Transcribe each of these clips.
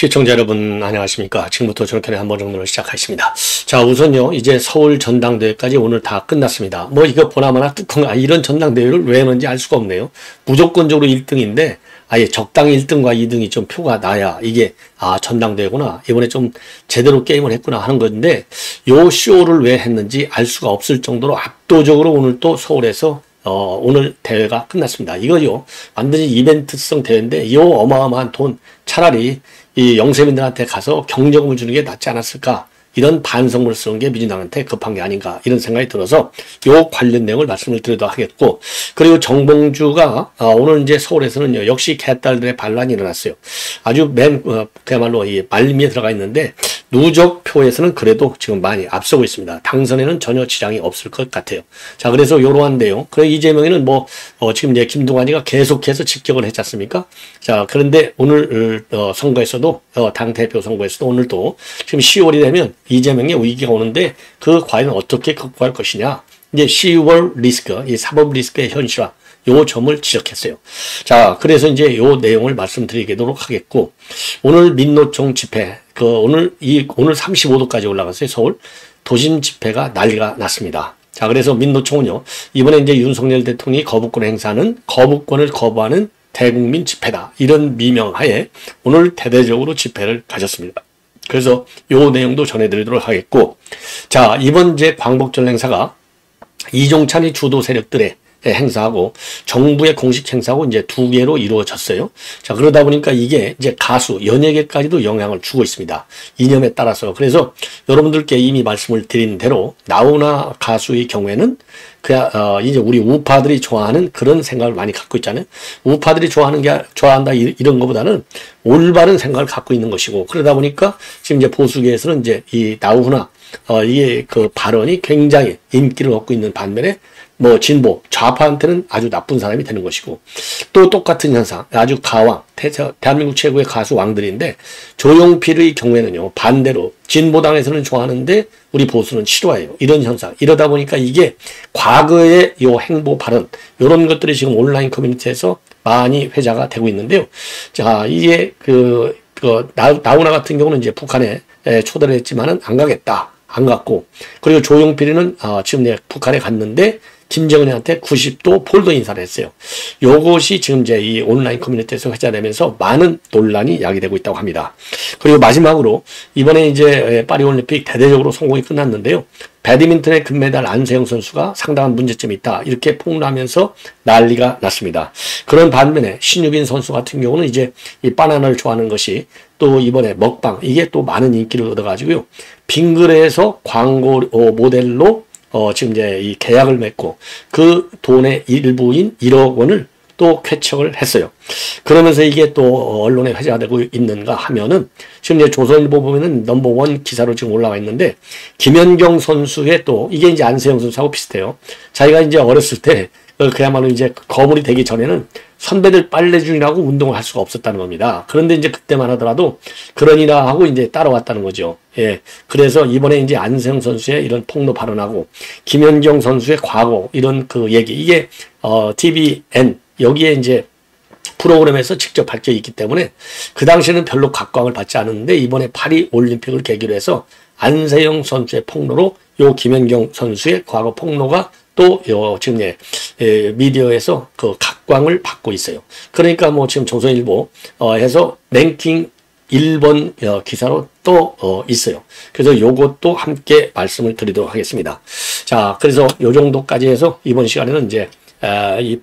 시청자 여러분 안녕하십니까. 지금부터 저녁에 한번 정도를 시작하겠습니다. 자, 우선요 이제 서울 전당대회까지 오늘 다 끝났습니다. 뭐 이거 보나마나 뚜껑 이런 전당대회를 왜 하는지 알 수가 없네요. 무조건적으로 1등인데 아예 적당히 1등과 2등이 좀 표가 나야 이게 전당대회구나, 이번에 좀 제대로 게임을 했구나 하는 건데, 요 쇼를 왜 했는지 알 수가 없을 정도로 압도적으로 오늘 또 서울에서 오늘 대회가 끝났습니다. 이거요 완전히 이벤트성 대회인데 이 어마어마한 돈 차라리 이 영세민들한테 가서 경제금을 주는 게 낫지 않았을까, 이런 반성문을 쓰는 게 민주당한테 급한 게 아닌가 이런 생각이 들어서 요 관련 내용을 말씀을 드리도록 하겠고, 그리고 정봉주가 오늘 이제 서울에서는요 역시 개딸들의 반란이 일어났어요. 아주 그야말로 이 말미에 들어가 있는데 누적표에서는 그래도 지금 많이 앞서고 있습니다. 당선에는 전혀 지장이 없을 것 같아요. 자, 그래서 요러한데요. 그래 이재명이는 지금 이제 김두관이가 계속해서 직격을 했지 않습니까? 자, 그런데 오늘 선거에서도 당 대표 선거에서도 오늘도 지금 10월이 되면 이재명의 위기가 오는데 그 과연 어떻게 극복할 것이냐. 이제 10월 리스크, 이 사법 리스크의 현실화, 요 점을 지적했어요. 자, 그래서 이제 요 내용을 말씀드리도록 하겠고, 오늘 민노총 집회, 오늘 35도까지 올라갔어요. 서울 도심 집회가 난리가 났습니다. 자, 그래서 민노총은요 이번에 이제 윤석열 대통령이 거부권 행사는 거부권을 거부하는 대국민 집회다, 이런 미명하에 오늘 대대적으로 집회를 가졌습니다. 그래서 요 내용도 전해드리도록 하겠고, 자, 이번 이제 광복절 행사가 이종찬이 주도 세력들의 행사하고 정부의 공식 행사하고 이제 두 개로 이루어졌어요. 자, 그러다 보니까 이게 이제 가수, 연예계까지도 영향을 주고 있습니다. 이념에 따라서. 그래서 여러분들께 이미 말씀을 드린 대로 나훈아 가수의 경우에는 이제 우리 우파들이 좋아하는 그런 생각을 많이 갖고 있잖아요. 우파들이 좋아한다 이런 것보다는 올바른 생각을 갖고 있는 것이고, 그러다 보니까 지금 이제 보수계에서는 이제 이 나훈아 이게 그 발언이 굉장히 인기를 얻고 있는 반면에 진보, 좌파한테는 아주 나쁜 사람이 되는 것이고, 또 똑같은 현상, 아주 가왕, 대한민국 최고의 가수 왕들인데, 조용필의 경우에는요, 반대로, 진보당에서는 좋아하는데, 우리 보수는 싫어해요. 이런 현상. 이러다 보니까 이게 과거의 요 행보 발언, 요런 것들이 지금 온라인 커뮤니티에서 많이 회자가 되고 있는데요. 자, 이게 나훈아 같은 경우는 이제 북한에 초대를 했지만은 안 가겠다. 안 갔고, 그리고 조용필이는 지금 북한에 갔는데 김정은한테 90도 폴더 인사를 했어요. 요것이 지금 이제 이 온라인 커뮤니티에서 회자되면서 많은 논란이 야기되고 있다고 합니다. 그리고 마지막으로 이번에 이제 파리 올림픽 대대적으로 성공이 끝났는데요. 배드민턴의 금메달 안세영 선수가 상당한 문제점이 있다, 이렇게 폭로하면서 난리가 났습니다. 그런 반면에 신유빈 선수 같은 경우는 이제 이 바나나를 좋아하는 것이 또 이번에 먹방, 이게 또 많은 인기를 얻어가지고요. 빙그레에서 광고 모델로 지금 이제 이 계약을 맺고 그 돈의 일부인 1억 원을 또 쾌척을 했어요. 그러면서 이게 또 언론에 회자가 되고 있는가 하면은 지금 이제 조선일보 보면은 넘버원 기사로 지금 올라와 있는데, 김연경 선수의 또 이게 이제 안세영 선수하고 비슷해요. 자기가 이제 어렸을 때 그야말로 이제 거물이 되기 전에는 선배들 빨래중이라고 운동을 할 수가 없었다는 겁니다. 그런데 이제 그때만 하더라도 그러니라 하고 이제 따라왔다는 거죠. 예. 그래서 이번에 이제 안세영 선수의 이런 폭로 발언하고 김연경 선수의 과거 이런 그 얘기, 이게 TVN 여기에 이제 프로그램에서 직접 밝혀 있기 때문에 그 당시에는 별로 각광을 받지 않았는데, 이번에 파리 올림픽을 계기로 해서 안세영 선수의 폭로로 요 김연경 선수의 과거 폭로가 또 지금 미디어에서 그 각광을 받고 있어요. 그러니까 지금 조선일보 해서 랭킹 1번 기사로 또 있어요. 그래서 요것도 함께 말씀을 드리도록 하겠습니다. 자, 그래서 요 정도까지 해서 이번 시간에는 이제 이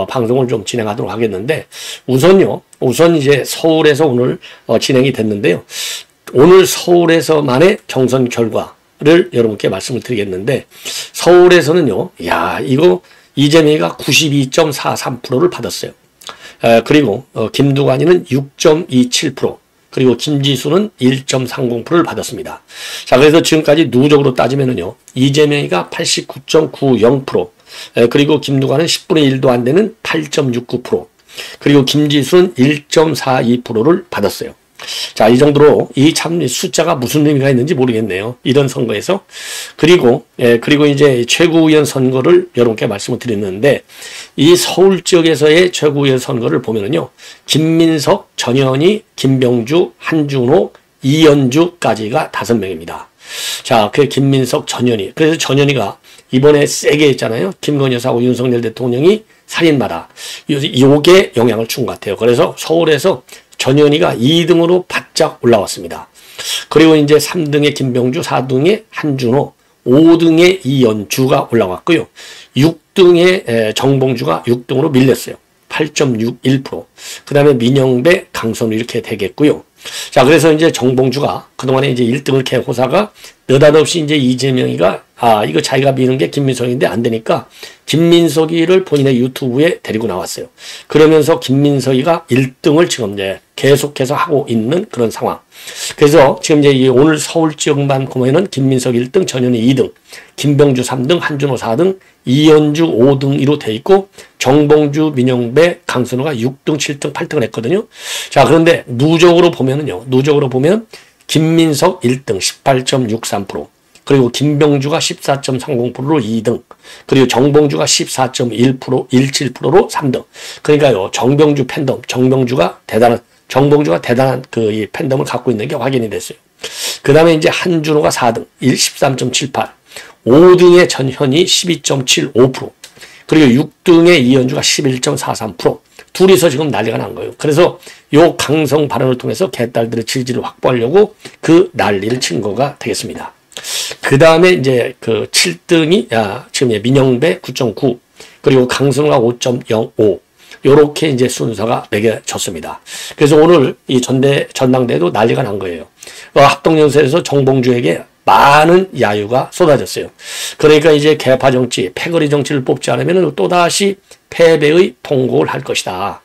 방송을 좀 진행하도록 하겠는데, 우선 이제 서울에서 오늘 진행이 됐는데요. 오늘 서울에서만의 경선 결과를 여러분께 말씀을 드리겠는데, 서울에서는요, 이거 이재명이가 92.43%를 받았어요. 그리고 김두관이는 6.27%, 그리고 김지수는 1.30%를 받았습니다. 자, 그래서 지금까지 누적으로 따지면은요, 이재명이가 89.90%, 그리고 김두관은 10분의 1도 안 되는 8.69%, 그리고 김지수는 1.42%를 받았어요. 자, 이 정도로 이 참 숫자가 무슨 의미가 있는지 모르겠네요. 이런 선거에서. 그리고 이제 최고위원 선거를 여러분께 말씀을 드렸는데, 이 서울 지역에서의 최고위원 선거를 보면은요, 김민석, 전현희, 김병주, 한준호, 이현주까지가 5명입니다. 자, 그 김민석, 전현희. 그래서 전현희가 이번에 세게 했잖아요. 김건희 여사하고 윤석열 대통령이 살인마다. 요게 영향을 준 것 같아요. 그래서 서울에서 전현희가 2등으로 바짝 올라왔습니다. 그리고 이제 3등에 김병주, 4등에 한준호, 5등에 이연주가 올라왔고요. 6등에 정봉주가 6등으로 밀렸어요. 8.61%. 그 다음에 민영배, 강선우 이렇게 되겠고요. 자, 그래서 이제 정봉주가 그동안에 이제 1등을 캐 호사가 느닷없이 이제 이재명이가 이거 자기가 미는 게 김민석인데 안 되니까 김민석이를 본인의 유튜브에 데리고 나왔어요. 그러면서 김민석이가 1등을 지금 이제 계속해서 하고 있는 그런 상황. 그래서 지금 이제 오늘 서울 지역만 보면은 김민석 1등, 전현희 2등, 김병주 3등, 한준호 4등, 이현주 5등으로 돼 있고 정봉주, 민영배, 강선우가 6등, 7등, 8등을 했거든요. 자, 그런데 누적으로 보면은요. 누적으로 보면 김민석 1등 18.63%, 그리고 김병주가 14.30%로 2등, 그리고 정봉주가 14.1%, 17%로 3등. 그러니까요, 정봉주가 대단한 그 이 팬덤을 갖고 있는 게 확인이 됐어요. 그 다음에 이제 한준호가 4등, 13.78%, 5등에 전현희 12.75%, 그리고 6등에 이현주가 11.43%. 둘이서 지금 난리가 난 거예요. 그래서 요 강성 발언을 통해서 개딸들의 지지를 확보하려고 그 난리를 친 거가 되겠습니다. 그 다음에 이제 그 7등이 지금 민영배 9.9, 그리고 강선우가 5.05. 요렇게 이제 순서가 매겨졌습니다. 그래서 오늘 이 전당대회도 난리가 난 거예요. 합동연설에서 정봉주에게 많은 야유가 쏟아졌어요. 그러니까 이제 개파 정치, 패거리 정치를 뽑지 않으면 또다시 패배의 통곡을 할 것이다.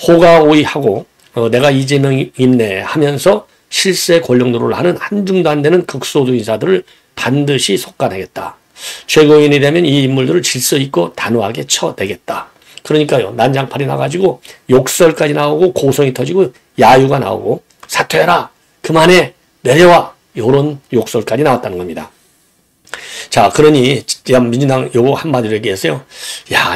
호가오이하고 내가 이재명이네 하면서 실세 권력 노릇을 하는 한줌도 안 되는 극소수 인사들을 반드시 속아내겠다. 최고위원이 되면 이 인물들을 질서 있고 단호하게 쳐내겠다. 그러니까요, 난장판이 나가지고 욕설까지 나오고 고성이 터지고 야유가 나오고 사퇴해라, 그만해, 내려와, 요런 욕설까지 나왔다는 겁니다. 자, 그러니 민주당 요거 한마디로 얘기해서요,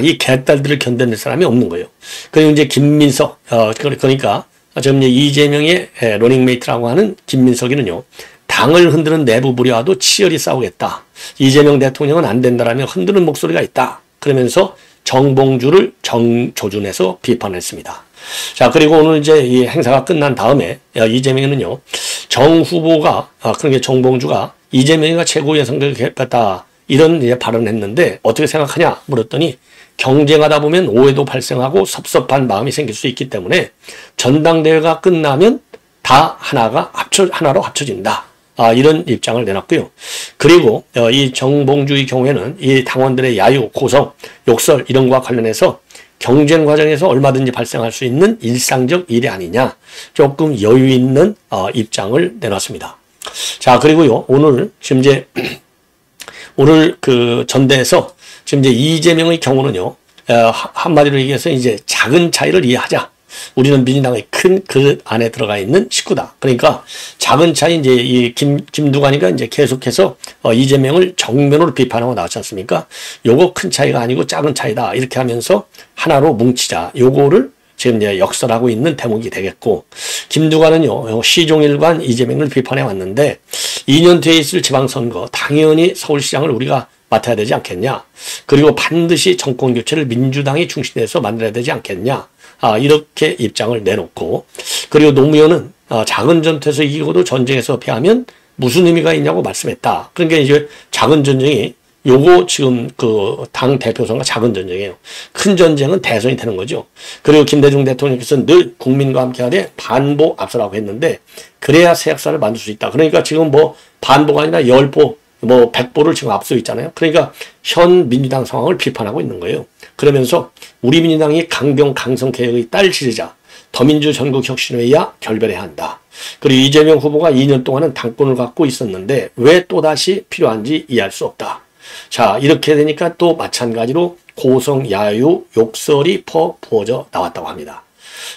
이 개딸들을 견뎌낼 사람이 없는 거예요. 그리고 이제 김민석, 그러니까 지금 이재명의 러닝메이트라고 하는 김민석이는요, 당을 흔드는 내부 불의와도 치열히 싸우겠다. 이재명 대통령은 안 된다라며 흔드는 목소리가 있다. 그러면서 정봉주를 정조준해서 비판했습니다. 자, 그리고 오늘 이제 이 행사가 끝난 다음에 이재명은요, 정 후보가, 그러니까 정봉주가 이재명이가 최고위원 선거를 개했다, 이런 이제 발언을 했는데 어떻게 생각하냐 물었더니, 경쟁하다 보면 오해도 발생하고 섭섭한 마음이 생길 수 있기 때문에 전당대회가 끝나면 다 하나로 합쳐진다. 이런 입장을 내놨고요. 그리고 이 정봉주의 경우에는 이 당원들의 야유, 고성, 욕설 이런 것과 관련해서 경쟁 과정에서 얼마든지 발생할 수 있는 일상적 일이 아니냐, 조금 여유 있는 입장을 내놨습니다. 자, 그리고요, 오늘 그 전대에서 지금 이제 이재명의 경우는요, 한마디로 얘기해서 이제 작은 차이를 이해하자. 우리는 민주당의 큰 그릇 안에 들어가 있는 식구다. 그러니까 작은 차이, 이제 이 김두관이가 이제 계속해서 이재명을 정면으로 비판하고 나왔지 않습니까? 요거 큰 차이가 아니고 작은 차이다. 이렇게 하면서 하나로 뭉치자. 요거를 지금 이제 역설하고 있는 대목이 되겠고, 김두관은요, 시종일관 이재명을 비판해 왔는데 2년 뒤에 있을 지방선거 당연히 서울시장을 우리가 맡아야 되지 않겠냐. 그리고 반드시 정권 교체를 민주당이 중심에서 만들어야 되지 않겠냐. 이렇게 입장을 내놓고, 그리고 노무현은 작은 전투에서 이기고도 전쟁에서 패하면 무슨 의미가 있냐고 말씀했다. 그러니까 이제 작은 전쟁이 요거 지금 그 당 대표 선거가 작은 전쟁이에요. 큰 전쟁은 대선이 되는 거죠. 그리고 김대중 대통령께서 늘 국민과 함께 하되 반보 앞서라고 했는데, 그래야 새 역사를 만들 수 있다. 그러니까 지금 뭐 반보가 아니라 10보, 뭐 100보를 지금 앞서 있잖아요. 그러니까 현 민주당 상황을 비판하고 있는 거예요. 그러면서 우리 민주당이 강경 강성 개혁의 딸 지르자 더민주 전국혁신회의와 결별해야 한다. 그리고 이재명 후보가 2년 동안은 당권을 갖고 있었는데 왜 또다시 필요한지 이해할 수 없다. 자, 이렇게 되니까 또 마찬가지로 고성, 야유, 욕설이 부어져 나왔다고 합니다.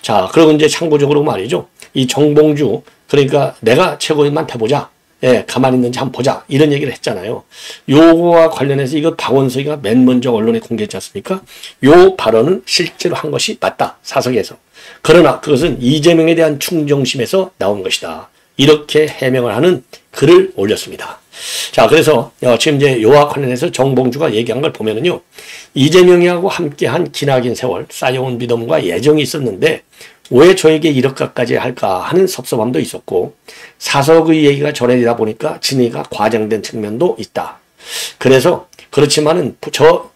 자, 그리고 이제 참고적으로 말이죠. 이 정봉주, 그러니까 내가 최고위만 해보자. 예, 가만히 있는지 한번 보자. 이런 얘기를 했잖아요. 요거와 관련해서 이거 박원석이가 맨 먼저 언론에 공개했지 않습니까? 요 발언은 실제로 한 것이 맞다. 사석에서. 그러나 그것은 이재명에 대한 충정심에서 나온 것이다. 이렇게 해명을 하는 글을 올렸습니다. 자, 그래서 지금 이제 요와 관련해서 정봉주가 얘기한 걸 보면은요. 이재명이하고 함께한 기나긴 세월, 쌓여온 믿음과 애정이 있었는데 왜 저에게 이렇게까지 할까 하는 섭섭함도 있었고 사석의 얘기가 전해지다 보니까 진위가 과장된 측면도 있다. 그래서 그렇지만은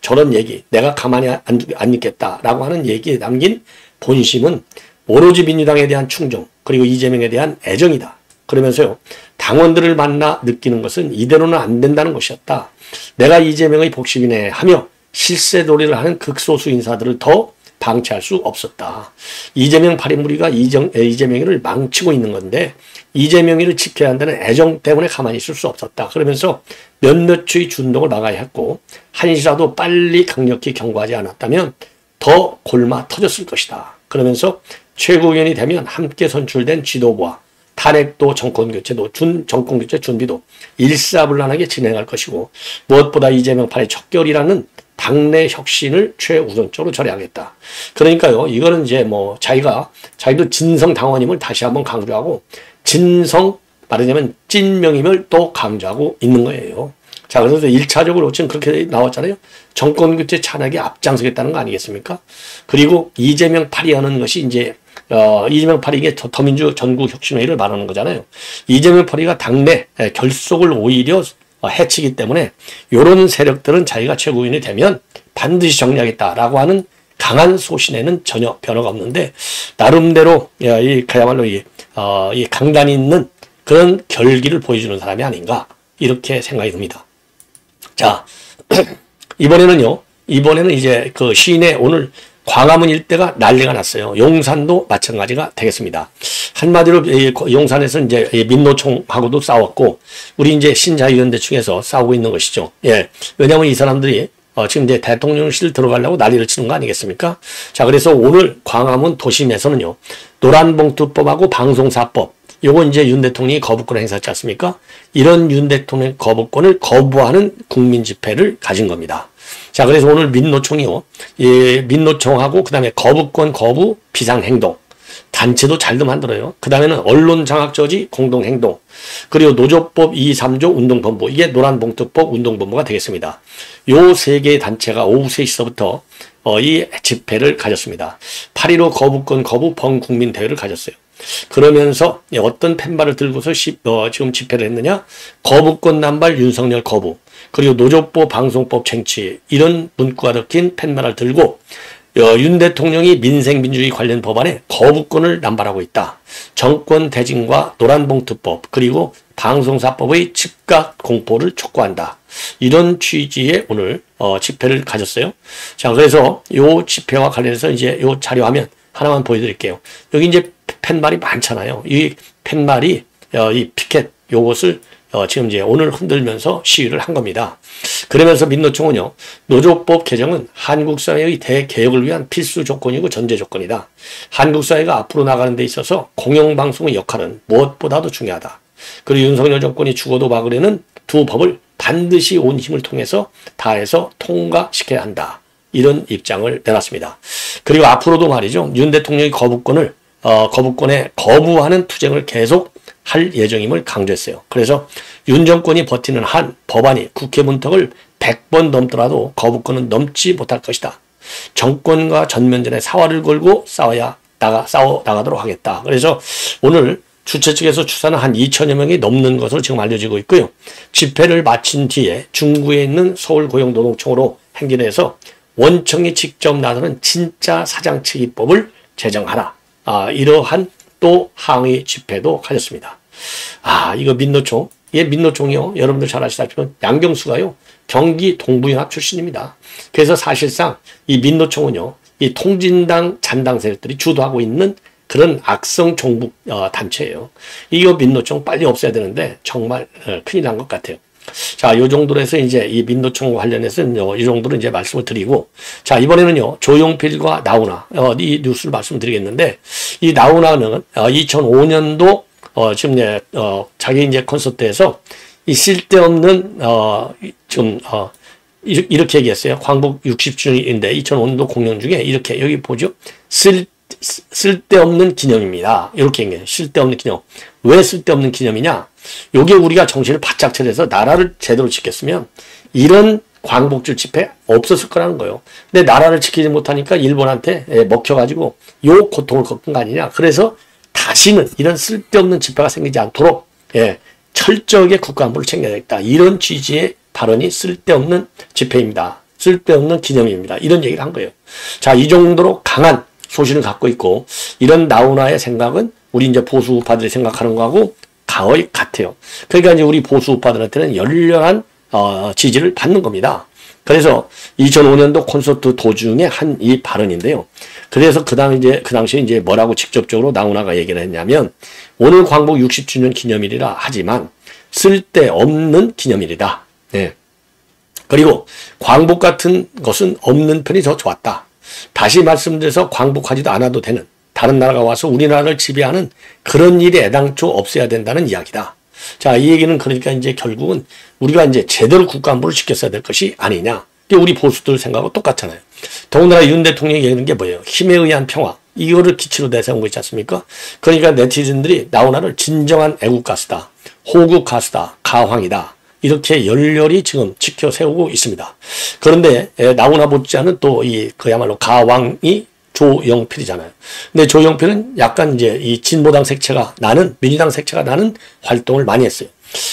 저런 얘기 내가 가만히 안 있겠다라고 하는 얘기에 담긴 본심은 오로지 민주당에 대한 충정 그리고 이재명에 대한 애정이다. 그러면서요. 당원들을 만나 느끼는 것은 이대로는 안 된다는 것이었다. 내가 이재명의 복심이네 하며 실세도리를 하는 극소수 인사들을 더 방치할 수 없었다. 이재명 파리무리가 이재명이를 망치고 있는 건데 이재명이를 지켜야 한다는 애정 때문에 가만히 있을 수 없었다. 그러면서 몇몇 주의 준동을 막아야 했고 한시라도 빨리 강력히 경고하지 않았다면 더 골마 터졌을 것이다. 그러면서 최고위원이 되면 함께 선출된 지도부와 탄핵도 정권교체도 정권교체 준비도 일사불란하게 진행할 것이고 무엇보다 이재명 파리 척결이라는 당내 혁신을 최우선적으로 처리하겠다. 그러니까요, 이거는 이제 뭐 자기도 진성 당원임을 다시 한번 강조하고 진성 말하자면 찐명임을 또 강조하고 있는 거예요. 자, 그래서 1차적으로 지금 그렇게 나왔잖아요. 정권교체 찬학에 앞장서겠다는 거 아니겠습니까? 그리고 이재명 파리하는 것이 이제 이재명 파리가 더민주 전국혁신회의를 말하는 거잖아요. 이재명 파리가 당내 결속을 오히려 해치기 때문에 이런 세력들은 자기가 최고위원이 되면 반드시 정리하겠다라고 하는 강한 소신에는 전혀 변화가 없는데 나름대로 그야말로 이 강단이 있는 그런 결기를 보여주는 사람이 아닌가 이렇게 생각이 듭니다. 자, 이번에는 이제 그 시내 오늘 광화문 일대가 난리가 났어요. 용산도 마찬가지가 되겠습니다. 한마디로 용산에서 이제 민노총하고도 싸웠고 우리 이제 신자유연대층에서 싸우고 있는 것이죠. 예. 왜냐하면 이 사람들이 지금 이제 대통령실 들어가려고 난리를 치는 거 아니겠습니까? 자, 그래서 오늘 광화문 도심에서는요. 노란봉투법하고 방송사법 요거 이제 윤 대통령이 거부권을 행사했지 않습니까? 이런 윤 대통령 거부권을 거부하는 국민 집회를 가진 겁니다. 자, 그래서 오늘 민노총이요. 민노총하고 그 다음에 거부권 거부 비상행동. 단체도 잘도 만들어요. 그 다음에는 언론장악저지 공동행동. 그리고 노조법 2, 3조 운동본부. 이게 노란봉투법 운동본부가 되겠습니다. 요 세 개의 단체가 오후 3시서부터 이 집회를 가졌습니다. 8.15 거부권 거부 범국민대회를 가졌어요. 그러면서 어떤 팻말을 들고서 지금 집회를 했느냐? 거부권 남발 윤석열 거부. 그리고 노조법 방송법 쟁취 이런 문구가 적힌 팻말을 들고 윤 대통령이 민생민주주의 관련 법안에 거부권을 남발하고 있다. 정권 대진과 노란봉투법 그리고 방송사법의 즉각 공포를 촉구한다. 이런 취지의 오늘 집회를 가졌어요. 자, 그래서 요 집회와 관련해서 이제 요 자료 화면 하나만 보여드릴게요. 여기 이제 팻말이 많잖아요. 이 팻말이 이 피켓 요것을 지금 이제 오늘 흔들면서 시위를 한 겁니다. 그러면서 민노총은요. 노조법 개정은 한국 사회의 대개혁을 위한 필수 조건이고 전제 조건이다. 한국 사회가 앞으로 나가는 데 있어서 공영방송의 역할은 무엇보다도 중요하다. 그리고 윤석열 정권이 죽어도 막으려는 두 법을 반드시 온 힘을 통해서 다해서 통과시켜야 한다. 이런 입장을 내놨습니다. 그리고 앞으로도 말이죠. 윤 대통령이 거부권에 거부하는 투쟁을 계속 할 예정임을 강조했어요. 그래서 윤 정권이 버티는 한 법안이 국회 문턱을 100번 넘더라도 거부권은 넘지 못할 것이다. 정권과 전면전에 사활을 걸고 싸워 나가도록 하겠다. 그래서 오늘 주최 측에서 추산은 한 2천여 명이 넘는 것으로 지금 알려지고 있고요. 집회를 마친 뒤에 중구에 있는 서울고용노동청으로 행진해서 원청이 직접 나서는 진짜 사장특위법을 제정하라. 이러한 또 항의 집회도 가졌습니다. 이거 민노총. 민노총이요. 여러분들 잘 아시다시피 양경수가요. 경기 동부연합 출신입니다. 그래서 사실상 이 민노총은요. 이 통진당 잔당 세력들이 주도하고 있는 그런 악성 종북 단체예요. 이거 민노총 빨리 없애야 되는데 정말 큰일 난 것 같아요. 자, 요 정도로 해서 이제 이 민노총과 관련해서는 이 정도로 이제 말씀을 드리고, 자, 이번에는요, 조용필과 나훈아, 이 뉴스를 말씀드리겠는데, 이 나훈아는 2005년도 지금 자기 이제 콘서트에서 이 쓸데없는 이렇게 얘기했어요. 광복 60주년인데 2005년도 공연 중에 이렇게 여기 보죠. 쓸데없는 기념입니다. 이렇게 얘기해요. 쓸데없는 기념. 왜 쓸데없는 기념이냐? 요게 우리가 정신을 바짝 차려서 나라를 제대로 지켰으면 이런 광복절 집회 없었을 거라는 거예요. 근데 나라를 지키지 못하니까 일본한테 먹혀가지고 요 고통을 겪은 거 아니냐. 그래서 다시는 이런 쓸데없는 집회가 생기지 않도록 철저하게 국가안보를 챙겨야겠다. 이런 취지의 발언이 쓸데없는 집회입니다. 쓸데없는 기념입니다. 이런 얘기를 한 거예요. 자, 이 정도로 강한 소신을 갖고 있고, 이런 나훈아의 생각은 우리 이제 보수 우파들이 생각하는 거하고 거의 같아요. 그러니까 이제 우리 보수 우파들한테는 열렬한 지지를 받는 겁니다. 그래서 2005년도 콘서트 도중에 한 이 발언인데요. 그래서 그 당시에 이제 뭐라고 직접적으로 나훈아가 얘기를 했냐면, 오늘 광복 60주년 기념일이라 하지만 쓸데없는 기념일이다. 네. 그리고 광복 같은 것은 없는 편이 더 좋았다. 다시 말씀드려서 광복하지도 않아도 되는, 다른 나라가 와서 우리나라를 지배하는 그런 일이 애당초 없어야 된다는 이야기다. 자, 이 얘기는 그러니까 이제 결국은 우리가 이제 제대로 국가안보를 지켰어야 될 것이 아니냐. 이게 우리 보수들 생각하고 똑같잖아요. 더군다나 윤 대통령이 얘기하는 게 뭐예요? 힘에 의한 평화. 이거를 기치로 내세운 거 있지 않습니까? 그러니까 네티즌들이 나훈아를 진정한 애국 가수다, 호국 가수다, 가황이다, 이렇게 열렬히 지금 지켜 세우고 있습니다. 그런데 나훈아 못지않은 또 그야말로 가왕이 조용필이잖아요. 근데 조용필은 약간 이제 이 진보당 색채가 나는, 민주당 색채가 나는 활동을 많이 했어요.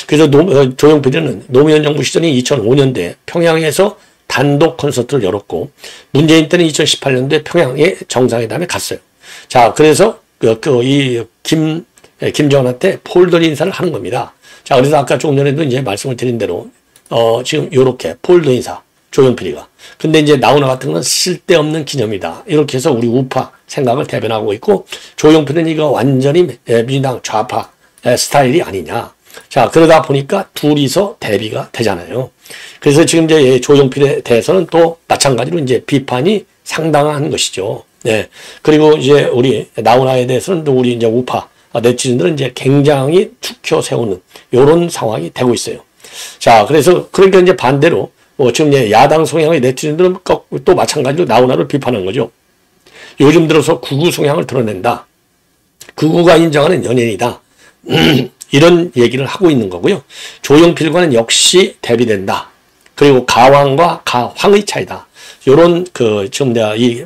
그래서 조용필은 노무현 정부 시절인 2005년도에 평양에서 단독 콘서트를 열었고, 문재인 때는 2018년도에 평양에 정상회담에 갔어요. 자, 그래서 김정은한테 폴더 인사를 하는 겁니다. 자, 그래서 아까 조금 전에도 이제 말씀을 드린 대로, 지금 요렇게 폴더 인사, 조용필이가. 근데 이제 나훈아 같은 건 쓸데없는 기념이다. 이렇게 해서 우리 우파 생각을 대변하고 있고, 조용필은 이거 완전히 민주당 좌파 스타일이 아니냐. 자, 그러다 보니까 둘이서 대비가 되잖아요. 그래서 지금 이제 조용필에 대해서는 또 마찬가지로 이제 비판이 상당한 것이죠. 네. 그리고 이제 우리 나훈아에 대해서는 또 우리 이제 우파 네티즌들은 이제 굉장히 축혀 세우는 요런 상황이 되고 있어요. 자, 그러니까 이제 반대로 지금 이제 야당 성향의 네티즌들은 또 마찬가지로 나훈아를 비판한 거죠. 요즘 들어서 극우 성향을 드러낸다. 극우가 인정하는 연예인이다. 이런 얘기를 하고 있는 거고요. 조용필과는 역시 대비된다. 그리고 가왕과 가황의 차이다. 요런 지금 내가 이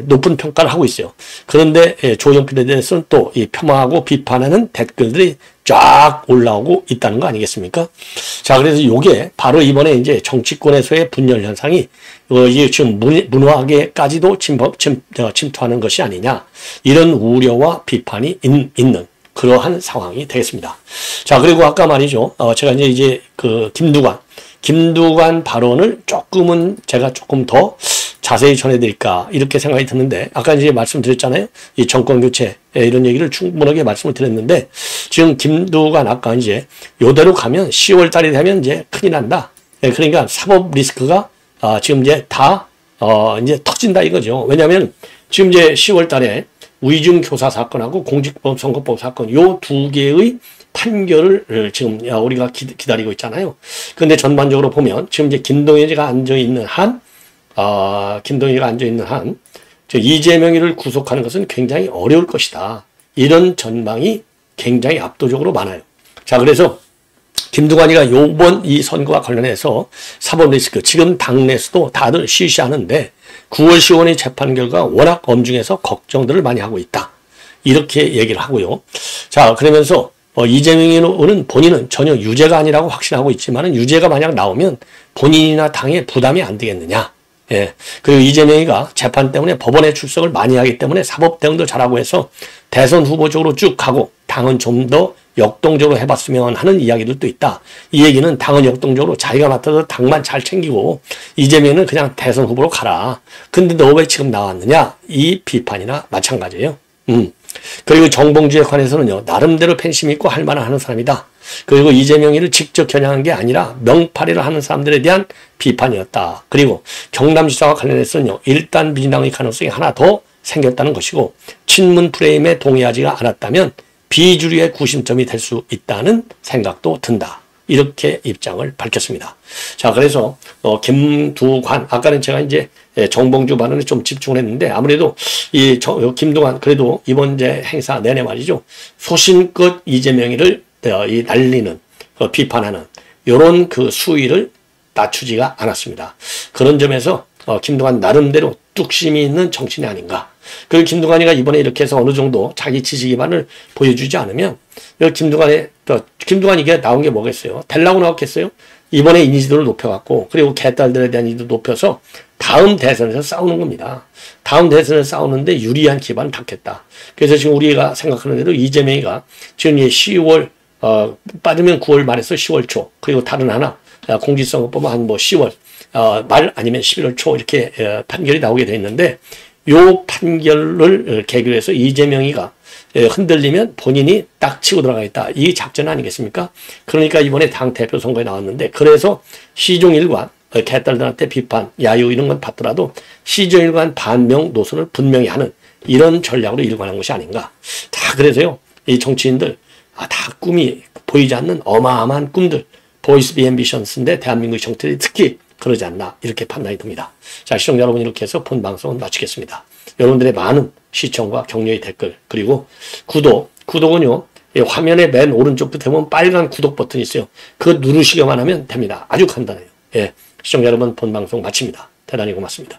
높은 평가를 하고 있어요. 그런데 조용필에 대해서는 또 이 폄하하고 비판하는 댓글들이 쫙 올라오고 있다는 거 아니겠습니까? 자, 그래서 요게 바로 이번에 이제 정치권에서의 분열 현상이 이게 지금 문화계까지도 침투하는 것이 아니냐, 이런 우려와 비판이 있는 그러한 상황이 되겠습니다. 자, 그리고 아까 말이죠. 제가 이제 김두관 발언을 제가 조금 더 자세히 전해드릴까, 이렇게 생각이 드는데, 아까 이제 말씀드렸잖아요. 이 정권교체, 이런 얘기를 충분하게 말씀을 드렸는데, 지금 김두관 아까 이제 요대로 가면 10월 달이 되면 이제 큰일 난다. 그러니까 사법 리스크가 지금 이제 다 이제 터진다 이거죠. 왜냐하면 지금 이제 10월 달에 위증 교사 사건하고 공직법 선거법 사건 요 두 개의 판결을 지금 우리가 기다리고 있잖아요. 그런데 전반적으로 보면 지금 이제 김동연이가 앉아 있는 한, 이재명이를 구속하는 것은 굉장히 어려울 것이다. 이런 전망이 굉장히 압도적으로 많아요. 자, 그래서 김두관이가 요번 이 선거와 관련해서 사법 리스크, 지금 당내에서도 다들 시시하는데 9월 10월의 재판 결과가 워낙 엄중해서 걱정들을 많이 하고 있다. 이렇게 얘기를 하고요. 자, 그러면서 이재명은 본인은 전혀 유죄가 아니라고 확신하고 있지만, 유죄가 만약 나오면 본인이나 당에 부담이 안 되겠느냐. 예. 그리고 이재명이가 재판 때문에 법원에 출석을 많이 하기 때문에 사법 대응도 잘하고 해서 대선 후보 쪽으로 쭉 가고 당은 좀 더 역동적으로 해봤으면 하는 이야기들도 있다. 이 얘기는 당은 역동적으로 자기가 맡아서 당만 잘 챙기고 이재명은 그냥 대선 후보로 가라. 근데 너 왜 지금 나왔느냐? 이 비판이나 마찬가지예요. 그리고 정봉주에 관해서는요, 나름대로 팬심 있고 할 만한 하는 사람이다. 그리고 이재명이를 직접 겨냥한 게 아니라 명팔이를 하는 사람들에 대한 비판이었다. 그리고 경남지사와 관련해서는요. 일단 민주당의 가능성이 하나 더 생겼다는 것이고 친문 프레임에 동의하지가 않았다면 비주류의 구심점이 될 수 있다는 생각도 든다. 이렇게 입장을 밝혔습니다. 자, 그래서 김두관, 아까는 제가 이제 정봉주 발언에 좀 집중을 했는데 아무래도 이 김두관 그래도 이번 이제 행사 내내 말이죠. 소신껏 이재명이를 날리는 비판하는 이런 그 수위를 낮추지가 않았습니다. 그런 점에서 김두관 나름대로 뚝심이 있는 정치인이 아닌가. 그리고 김두관이가 이번에 이렇게 해서 어느 정도 자기 지지 기반을 보여주지 않으면 김두관 이게 나온 게 뭐겠어요? 되려고 나왔겠어요? 이번에 인지도를 높여갖고 그리고 개딸들에 대한 인지도 높여서 다음 대선에서 싸우는 겁니다. 다음 대선에서 싸우는데 유리한 기반을 닦겠다. 그래서 지금 우리가 생각하는 대로 이재명이가 지금 10월 빠르면 9월 말에서 10월 초 그리고 다른 하나 공직선거법은 한 10월 말 아니면 11월 초 이렇게 판결이 나오게 돼 있는데 요 판결을 계기로 해서 이재명이가 흔들리면 본인이 딱 치고 들어가겠다. 이 작전 아니겠습니까? 그러니까 이번에 당대표 선거에 나왔는데 그래서 시종일관 개딸들한테 비판, 야유 이런 건 받더라도 시종일관 반명 노선을 분명히 하는 이런 전략으로 일관한 것이 아닌가. 다 그래서요. 이 정치인들 다 꿈이 보이지 않는 어마어마한 꿈들 보이스 비 앰비션스인데 대한민국 정치들이 특히 그러지 않나 이렇게 판단이 듭니다. 자, 시청자 여러분 이렇게 해서 본 방송은 마치겠습니다. 여러분들의 많은 시청과 격려의 댓글 그리고 구독은요. 화면의 맨 오른쪽부터 보면 빨간 구독 버튼이 있어요. 그거 누르시기만 하면 됩니다. 아주 간단해요. 예, 시청자 여러분 본 방송 마칩니다. 대단히 고맙습니다.